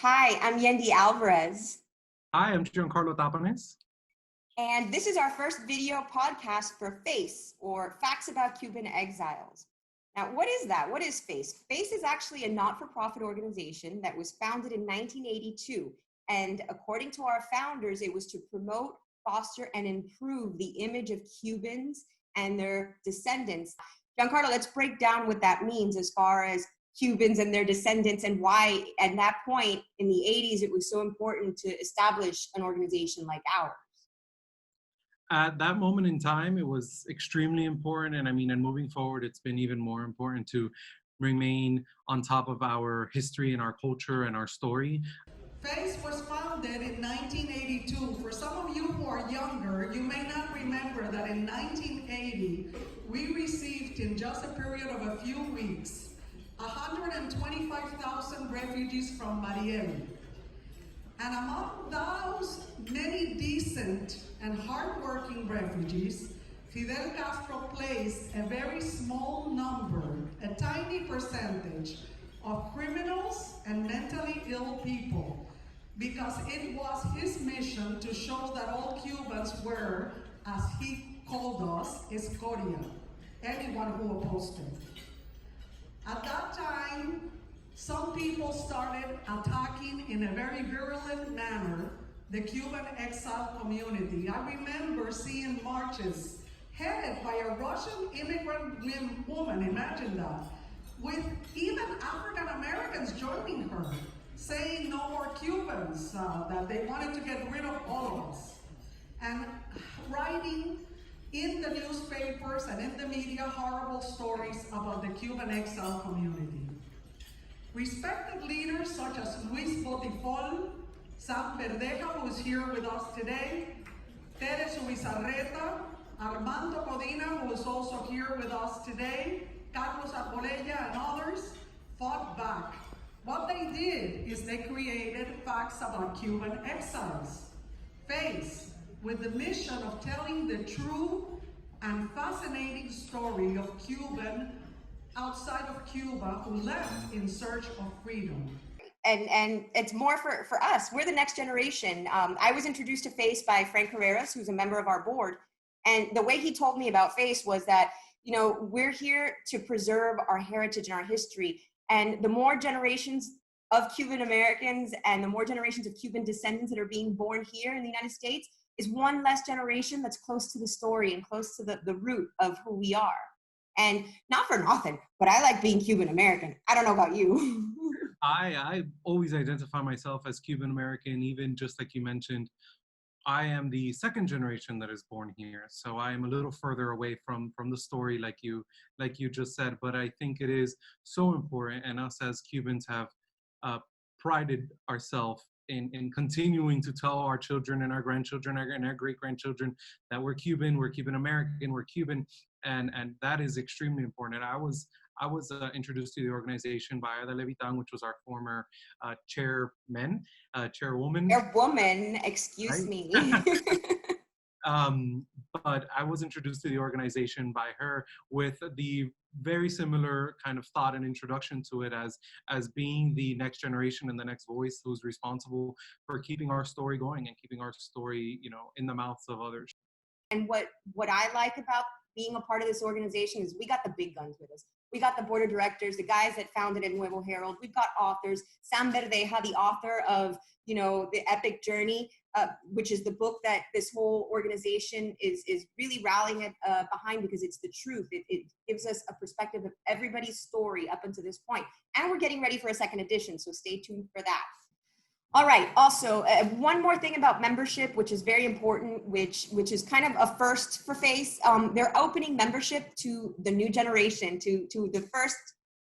Hi, I'm Yendi Alvarez. Hi, I'm Giancarlo Tapanes. And this is our first video podcast for FACE, or Facts About Cuban Exiles. Now, what is that? What is FACE? FACE is actually a not-for-profit organization that was founded in 1982. And according to our founders, it was to promote, foster, and improve the image of Cubans and their descendants. Giancarlo, let's break down what that means as far as Cubans and their descendants and why at that point in the 80s it was so important to establish an organization like ours. At that moment in time, it was extremely important. And moving forward, it's been even more important to remain on top of our history and our culture and our story. FACE was founded in 1982. For some of you who are younger, you may not remember that in 1980, we received in just a period of a few weeks, 125,000 refugees from Miami. And among those many decent and hardworking refugees, Fidel Castro placed a very small number, a tiny percentage, of criminals and mentally ill people, because it was his mission to show that all Cubans were, as he called us, escoria, anyone who opposed him. At that time, some people started attacking in a very virulent manner the Cuban exile community. I remember seeing marches headed by a Russian immigrant woman, imagine that, with even African Americans joining her, saying no more Cubans, that they wanted to get rid of all of us, and writing in the newspapers and in the media horrible stories about the Cuban exile community. Respected leaders such as Luis Botifol, Sam Verdeja, who is here with us today, Teres Ubizarreta, Armando Codina, who is also here with us today, Carlos Arbolella, and others, fought back. What they did is they created Facts About Cuban Exiles, FACE, with the mission of telling the true and fascinating story of Cuban outside of Cuba who left in search of freedom. And it's more for us. We're the next generation. I was introduced to FACE by Frank Carreras, who's a member of our board. And the way he told me about FACE was that, you know, we're here to preserve our heritage and our history. And the more generations of Cuban Americans and the more generations of Cuban descendants that are being born here in the United States is one less generation that's close to the story and close to the root of who we are. And not for nothing, but I like being Cuban American. I don't know about you. I always identify myself as Cuban American, even just like you mentioned. I am the second generation that is born here, so I am a little further away from the story, like you just said. But I think it is so important, and us as Cubans have prided ourselves in continuing to tell our children and our grandchildren and our great-grandchildren that we're Cuban American, we're Cuban, and that is extremely important. I was introduced to the organization by Ada Levitan, which was our former chairwoman. Chairwoman, excuse me. But I was introduced to the organization by her with the very similar kind of thought and introduction to it as being the next generation and the next voice who's responsible for keeping our story going and keeping our story, you know, in the mouths of others. And what I like about being a part of this organization is we got the big guns with us. We got the board of directors, the guys that founded it, Nuevo Herald. We've got authors. Sam Verdeja, the author of, you know, The Epic Journey, which is the book that this whole organization is really rallying it behind, because it's the truth. It gives us a perspective of everybody's story up until this point. And we're getting ready for a second edition, so stay tuned for that. All right. Also, one more thing about membership, which is very important, which is kind of a first for FACE. They're opening membership to the new generation, to the first,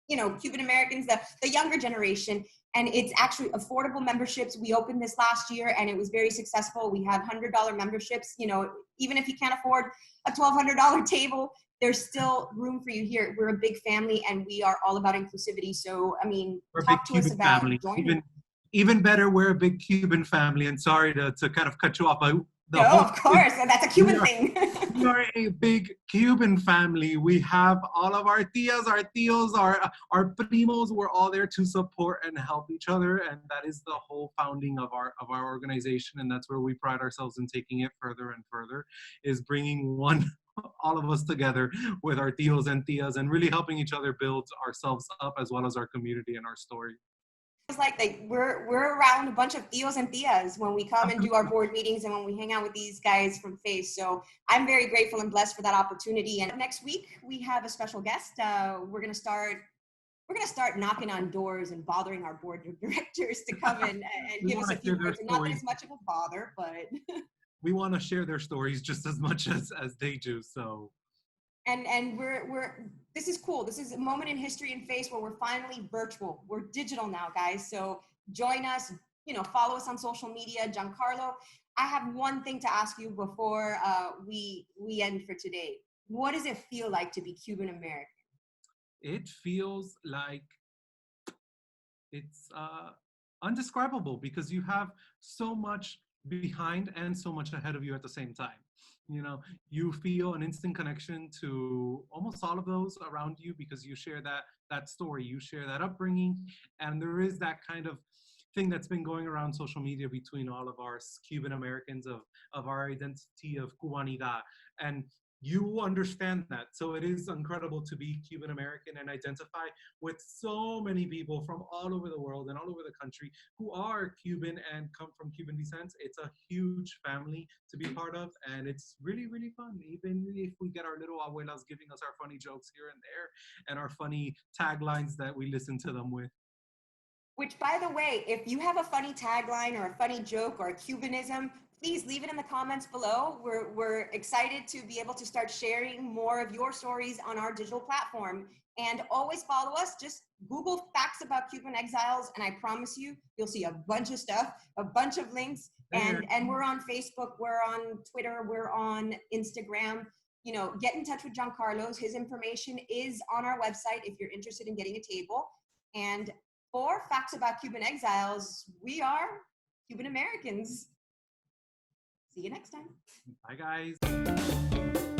you know, Cuban Americans, the younger generation. And it's actually affordable memberships. We opened this last year and it was very successful. We have $100 memberships. You know, even if you can't afford a $1,200 table, there's still room for you here. We're a big family and we are all about inclusivity. So, I mean, talk to us about joining. Even better, we're a big Cuban family. And sorry to kind of cut you off, but The No, whole of course. That's a Cuban thing. we are a big Cuban family. We have all of our tias, our tios, our primos. We're all there to support and help each other, and that is the whole founding of our organization. And that's where we pride ourselves in taking it further and further, is bringing all of us together with our tios and tias, and really helping each other build ourselves up as well as our community and our story. It's like we're around a bunch of tios and tias when we come and do our board meetings and when we hang out with these guys from Face. So I'm very grateful and blessed for that opportunity. And next week we have a special guest. We're gonna start knocking on doors and bothering our board of directors to come in and give us a few words. And not that it's much of a bother, but we want to share their stories just as much as they do. So. And we're this is cool. This is a moment in history and Face where we're finally virtual. We're digital now, guys. So join us, follow us on social media. Giancarlo, I have one thing to ask you before we end for today. What does it feel like to be Cuban American? It feels like it's undescribable, because you have so much behind and so much ahead of you at the same time. You feel an instant connection to almost all of those around you, because you share that story, you share that upbringing, and there is that kind of thing that's been going around social media between all of our Cuban Americans of our identity of Cubanidad, and you understand that. So it is incredible to be Cuban American and identify with so many people from all over the world and all over the country who are Cuban and come from Cuban descent. It's a huge family to be part of, and it's really, really fun. Even if we get our little abuelas giving us our funny jokes here and there and our funny taglines that we listen to them with. Which, by the way, if you have a funny tagline or a funny joke or a Cubanism, please leave it in the comments below. We're excited to be able to start sharing more of your stories on our digital platform. And always follow us. Just Google Facts About Cuban Exiles, and I promise you'll see a bunch of stuff, a bunch of links. And we're on Facebook, we're on Twitter, we're on Instagram. Get in touch with Giancarlo. His information is on our website if you're interested in getting a table. And for Facts About Cuban Exiles, we are Cuban Americans. See you next time. Bye, guys.